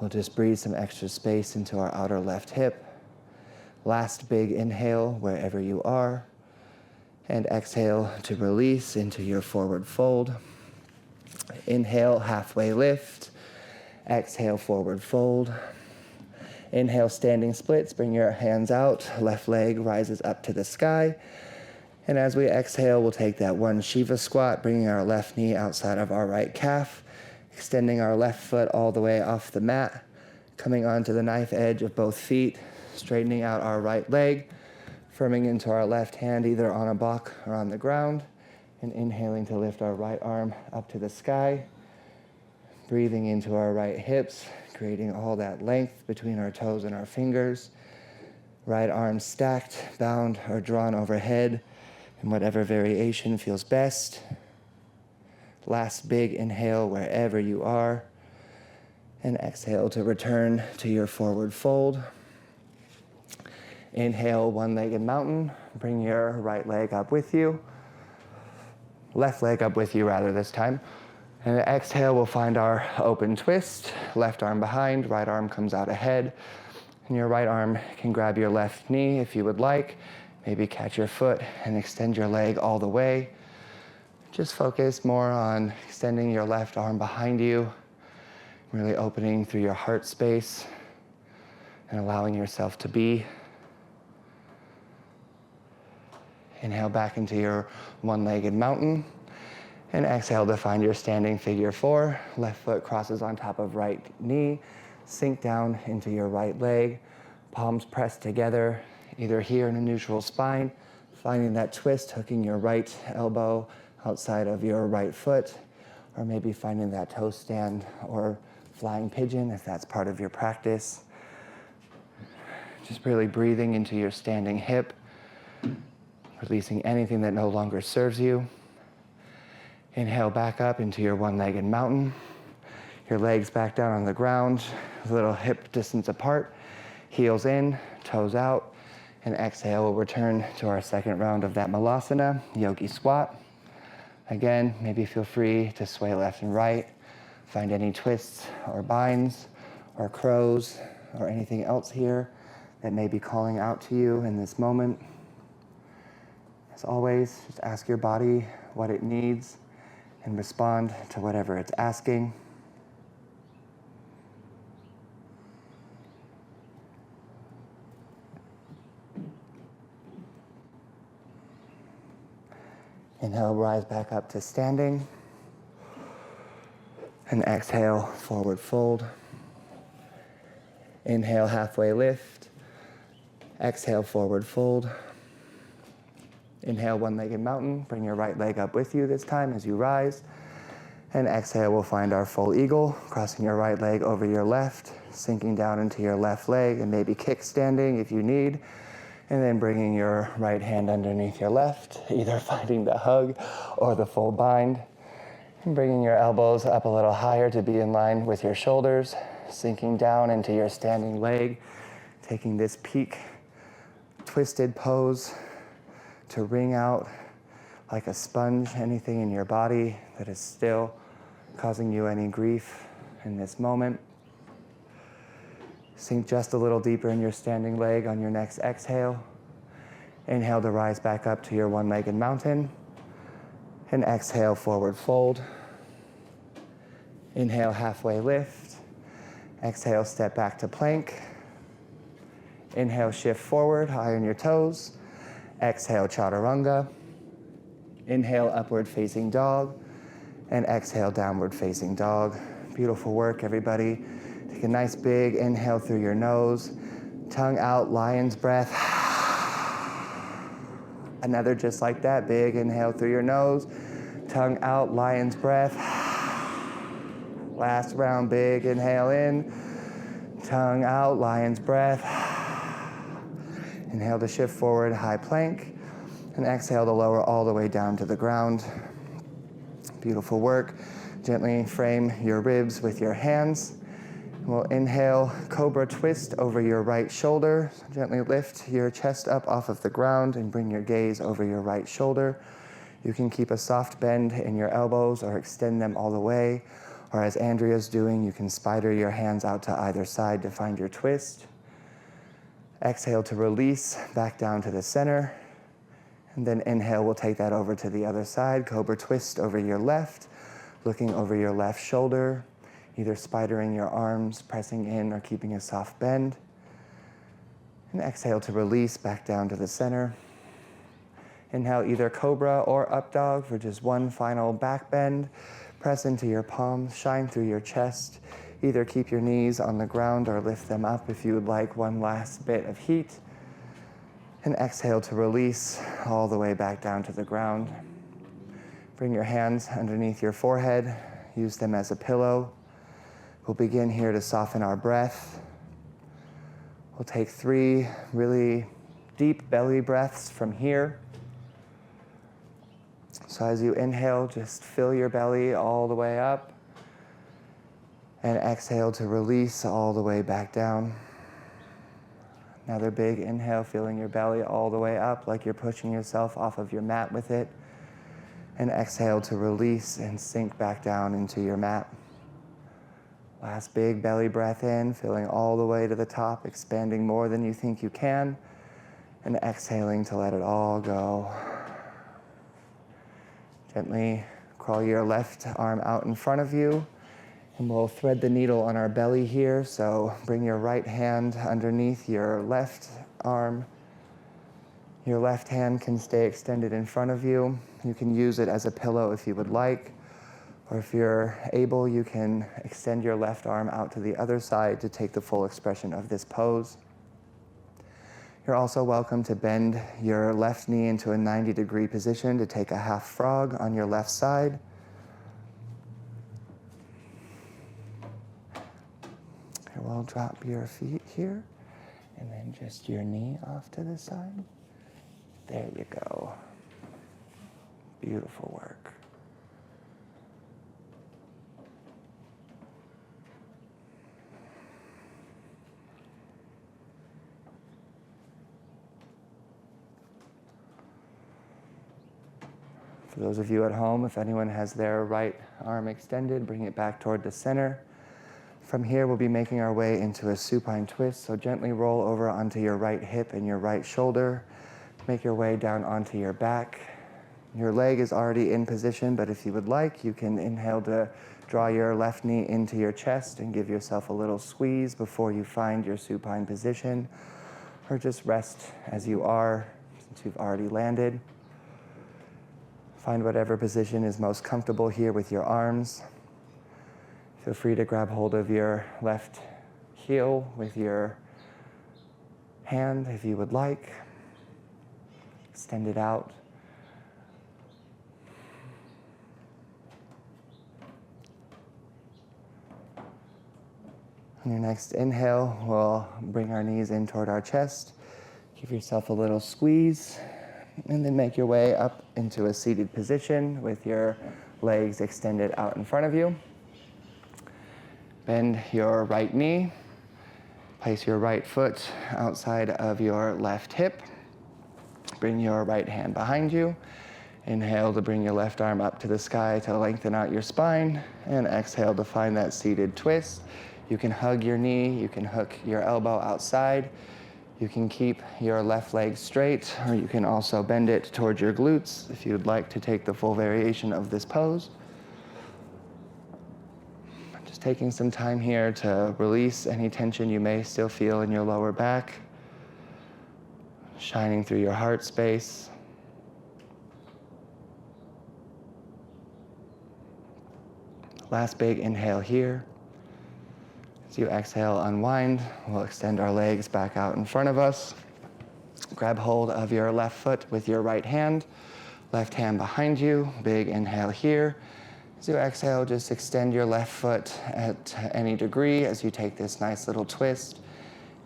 we'll just breathe some extra space into our outer left hip. Last big inhale wherever you are. And exhale to release into your forward fold. Inhale, halfway lift. Exhale, forward fold. Inhale, standing splits. Bring your hands out. Left leg rises up to the sky. And as we exhale, we'll take that one Shiva squat, bringing our left knee outside of our right calf. Extending our left foot all the way off the mat, coming onto the knife edge of both feet, straightening out our right leg, firming into our left hand either on a block or on the ground, and inhaling to lift our right arm up to the sky, breathing into our right hips, creating all that length between our toes and our fingers, right arm stacked, bound, or drawn overhead, in whatever variation feels best. Last big inhale wherever you are, and exhale to return to your forward fold. Inhale, one-legged mountain. Bring your right leg up with you. Left leg up with you rather this time. And exhale, we'll find our open twist. Left arm behind, right arm comes out ahead. And your right arm can grab your left knee if you would like. Maybe catch your foot and extend your leg all the way. Just focus more on extending your left arm behind you, really opening through your heart space, and allowing yourself to be. Inhale back into your one-legged mountain. And exhale to find your standing figure 4. Left foot crosses on top of right knee. Sink down into your right leg. Palms pressed together, either here in a neutral spine, finding that twist, hooking your right elbow outside of your right foot, or maybe finding that toe stand or flying pigeon if that's part of your practice. Just really breathing into your standing hip, releasing anything that no longer serves you. Inhale back up into your one-legged mountain. Your legs back down on the ground, a little hip distance apart. Heels in, toes out. And exhale, we'll return to our second round of that malasana, yogi squat. Again, maybe feel free to sway left and right. Find any twists or binds or crows or anything else here that may be calling out to you in this moment. As always, just ask your body what it needs and respond to whatever it's asking. Inhale, rise back up to standing. And exhale, forward fold. Inhale, halfway lift. Exhale, forward fold. Inhale, one-legged mountain. Bring your right leg up with you this time as you rise. And exhale, we'll find our full eagle, crossing your right leg over your left, sinking down into your left leg, and maybe kickstanding if you need. And then bringing your right hand underneath your left, either finding the hug or the full bind. And bringing your elbows up a little higher to be in line with your shoulders, sinking down into your standing leg, taking this peak twisted pose to wring out like a sponge anything in your body that is still causing you any grief in this moment. Sink just a little deeper in your standing leg on your next exhale. Inhale to rise back up to your one-legged mountain. And exhale, forward fold. Inhale, halfway lift. Exhale, step back to plank. Inhale, shift forward, high on your toes. Exhale, chaturanga. Inhale, upward facing dog. And exhale, downward facing dog. Beautiful work, everybody. Take a nice big inhale through your nose. Tongue out, lion's breath. Another just like that, big inhale through your nose. Tongue out, lion's breath. Last round, big inhale in. Tongue out, lion's breath. Inhale to shift forward, high plank. And exhale to lower all the way down to the ground. Beautiful work. Gently frame your ribs with your hands. We'll inhale, cobra twist over your right shoulder. So gently lift your chest up off of the ground and bring your gaze over your right shoulder. You can keep a soft bend in your elbows or extend them all the way. Or as Andrea's doing, you can spider your hands out to either side to find your twist. Exhale to release back down to the center. And then inhale, we'll take that over to the other side. Cobra twist over your left, looking over your left shoulder, either spidering your arms, pressing in, or keeping a soft bend. And exhale to release back down to the center. Inhale, either cobra or up dog for just one final back bend. Press into your palms, shine through your chest. Either keep your knees on the ground or lift them up if you would like one last bit of heat. And exhale to release all the way back down to the ground. Bring your hands underneath your forehead. Use them as a pillow. We'll begin here to soften our breath. We'll take 3 really deep belly breaths from here. So as you inhale, just fill your belly all the way up. And exhale to release all the way back down. Another big inhale, filling your belly all the way up like you're pushing yourself off of your mat with it. And exhale to release and sink back down into your mat. Last big belly breath in, filling all the way to the top, expanding more than you think you can. And exhaling to let it all go. Gently crawl your left arm out in front of you And we'll thread the needle on our belly here, so bring your right hand underneath your left arm. Your left hand can stay extended in front of you. You can use it as a pillow if you would like, or if you're able, you can extend your left arm out to the other side to take the full expression of this pose. You're also welcome to bend your left knee into a 90-degree position to take a half frog on your left side. We'll drop your feet here, and then just your knee off to the side. There you go. Beautiful work. For those of you at home, if anyone has their right arm extended, bring it back toward the center. From here, we'll be making our way into a supine twist, so gently roll over onto your right hip and your right shoulder. Make your way down onto your back. Your leg is already in position, but if you would like, you can inhale to draw your left knee into your chest and give yourself a little squeeze before you find your supine position, or just rest as you are, since you've already landed. Find whatever position is most comfortable here with your arms. Feel free to grab hold of your left heel with your hand if you would like. Extend it out. On your next inhale, we'll bring our knees in toward our chest. Give yourself a little squeeze, and then make your way up into a seated position with your legs extended out in front of you. Bend your right knee. Place your right foot outside of your left hip. Bring your right hand behind you. Inhale to bring your left arm up to the sky to lengthen out your spine. And exhale to find that seated twist. You can hug your knee. You can hook your elbow outside. You can keep your left leg straight, or you can also bend it towards your glutes if you'd like to take the full variation of this pose. Just taking some time here to release any tension you may still feel in your lower back, shining through your heart space. Last big inhale here. As you exhale, unwind. We'll extend our legs back out in front of us. Grab hold of your left foot with your right hand. Left hand behind you. Big inhale here. As you exhale, just extend your left foot at any degree as you take this nice little twist.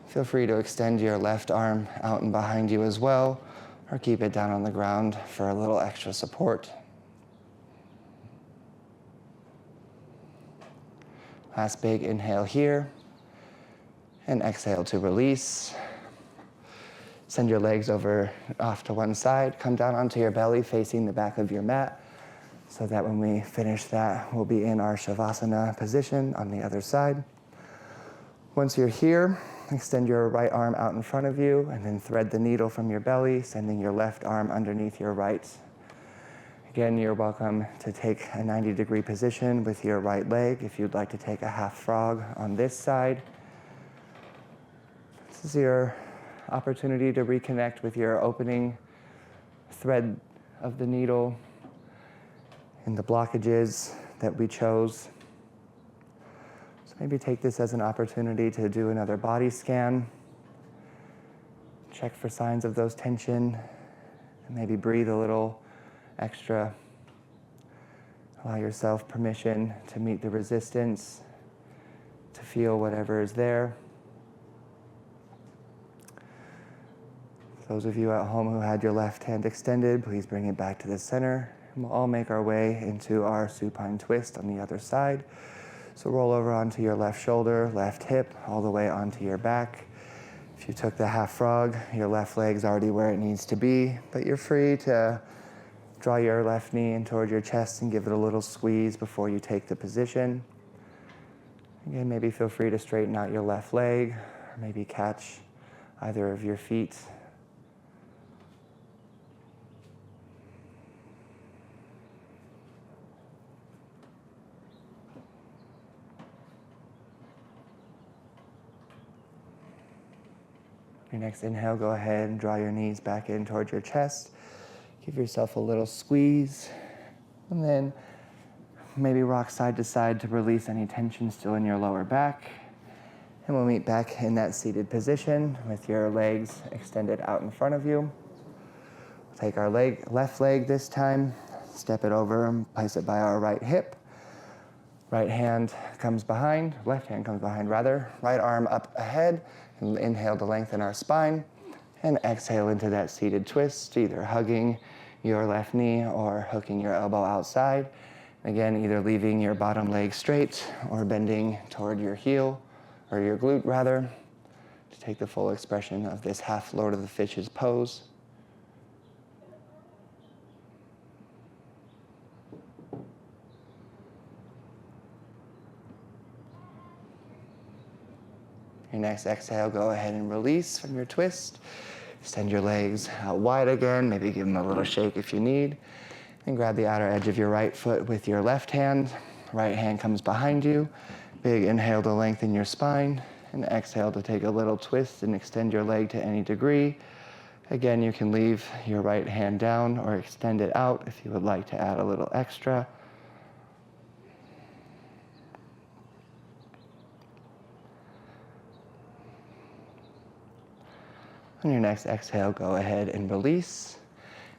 Feel free to extend your left arm out and behind you as well, or keep it down on the ground for a little extra support. Last big inhale here, and exhale to release. Send your legs off to one side. Come down onto your belly facing the back of your mat, so that when we finish that, we'll be in our Shavasana position on the other side. Once you're here, extend your right arm out in front of you, and then thread the needle from your belly, sending your left arm underneath your right. Again, you're welcome to take a 90-degree position with your right leg if you'd like to take a half frog on this side. This is your opportunity to reconnect with your opening thread of the needle and the blockages that we chose. So maybe take this as an opportunity to do another body scan. Check for signs of those tension, and maybe breathe a little extra. Allow yourself permission to meet the resistance, to feel whatever is there. Those of you at home who had your left hand extended, please bring it back to the center. And we'll all make our way into our supine twist on the other side. So roll over onto your left shoulder, left hip, all the way onto your back. If you took the half frog, your left leg's already where it needs to be, but you're free to draw your left knee in toward your chest and give it a little squeeze before you take the position. Again, maybe feel free to straighten out your left leg, or maybe catch either of your feet. Your next inhale, go ahead and draw your knees back in towards your chest. Give yourself a little squeeze. And then maybe rock side to side to release any tension still in your lower back. And we'll meet back in that seated position with your legs extended out in front of you. Take our left leg this time, step it over and place it by our right hip. Right hand comes behind, left hand comes behind rather. Right arm up ahead, and inhale to lengthen our spine. And exhale into that seated twist, either hugging your left knee or hooking your elbow outside. Again, either leaving your bottom leg straight or bending toward your heel, or your glute rather, to take the full expression of this half Lord of the Fishes pose. Your next exhale, go ahead and release from your twist. Extend your legs out wide again, maybe give them a little shake if you need. And grab the outer edge of your right foot with your left hand. Right hand comes behind you. Big inhale to lengthen your spine. And exhale to take a little twist and extend your leg to any degree. Again, you can leave your right hand down or extend it out if you would like to add a little extra. On your next exhale, go ahead and release.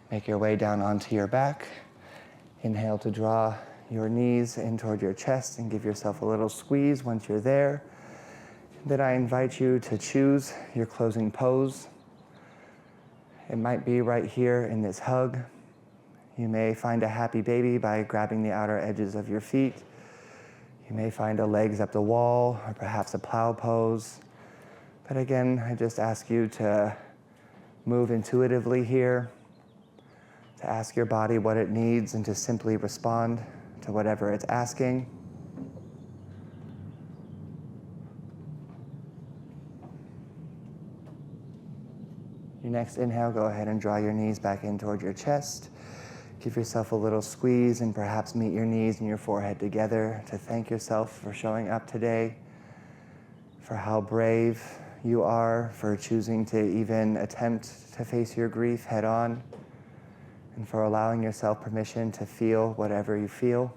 Make your way down onto your back. Inhale to draw your knees in toward your chest and give yourself a little squeeze once you're there. Then I invite you to choose your closing pose. It might be right here in this hug. You may find a happy baby by grabbing the outer edges of your feet. You may find a legs up the wall or perhaps a plow pose. But again, I just ask you to move intuitively here, to ask your body what it needs and to simply respond to whatever it's asking. Your next inhale, go ahead and draw your knees back in toward your chest. Give yourself a little squeeze and perhaps meet your knees and your forehead together to thank yourself for showing up today, for how brave you are, for choosing to even attempt to face your grief head on, and for allowing yourself permission to feel whatever you feel.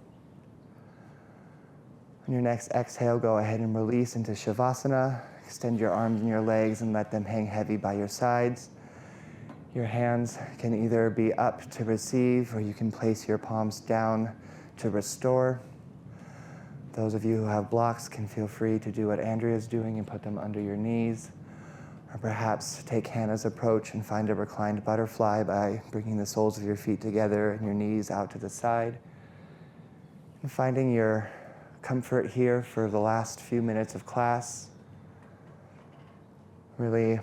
On your next exhale, go ahead and release into Shavasana. Extend your arms and your legs and let them hang heavy by your sides. Your hands can either be up to receive or you can place your palms down to restore. Those of you who have blocks can feel free to do what Andrea's doing and put them under your knees. Or perhaps take Hannah's approach and find a reclined butterfly by bringing the soles of your feet together and your knees out to the side. And finding your comfort here for the last few minutes of class. Really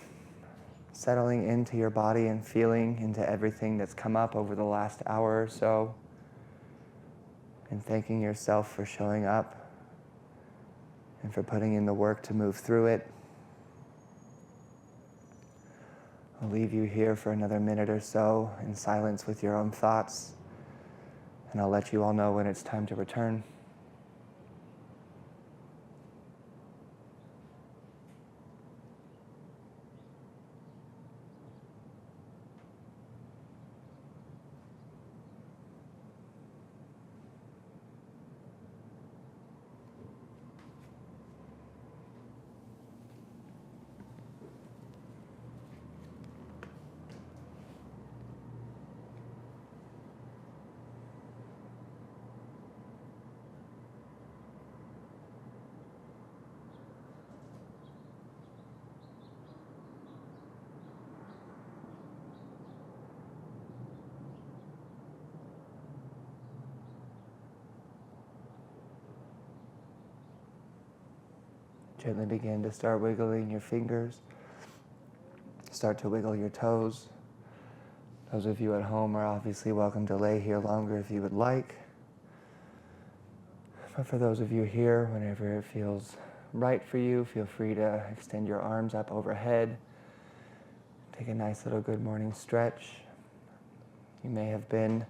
settling into your body and feeling into everything that's come up over the last hour or so. And thanking yourself for showing up and for putting in the work to move through it. I'll leave you here for another minute or so in silence with your own thoughts, and I'll let you all know when it's time to return. Gently begin to start wiggling your fingers. Start to wiggle your toes. Those of you at home are obviously welcome to lay here longer if you would like. But for those of you here, whenever it feels right for you, feel free to extend your arms up overhead. Take a nice little good morning stretch. You may have been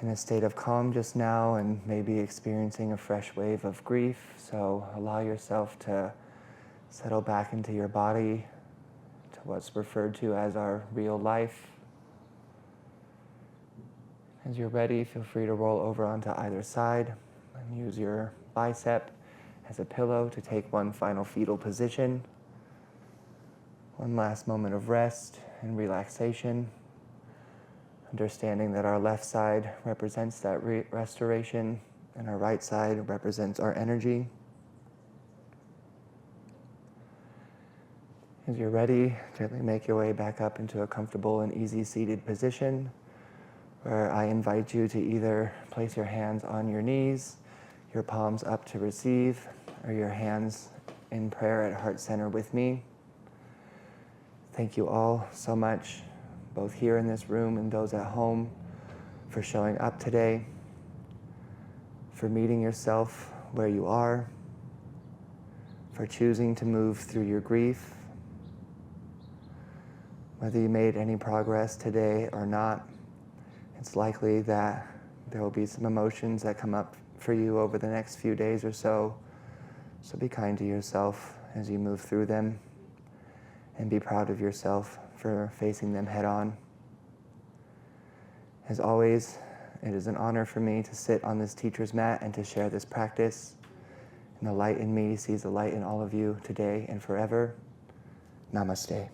in a state of calm just now and maybe experiencing a fresh wave of grief. So allow yourself to settle back into your body, what's referred to as our real life. As you're ready, feel free to roll over onto either side and use your bicep as a pillow to take one final fetal position. One last moment of rest and relaxation, understanding that our left side represents that restoration and our right side represents our energy. As you're ready, gently make your way back up into a comfortable and easy seated position, where I invite you to either place your hands on your knees, your palms up to receive, or your hands in prayer at heart center with me. Thank you all so much, both here in this room and those at home, for showing up today, for meeting yourself where you are, for choosing to move through your grief. Whether you made any progress today or not, it's likely that there will be some emotions that come up for you over the next few days or so. So be kind to yourself as you move through them, and be proud of yourself for facing them head on. As always, it is an honor for me to sit on this teacher's mat and to share this practice. And the light in me sees the light in all of you today and forever. Namaste.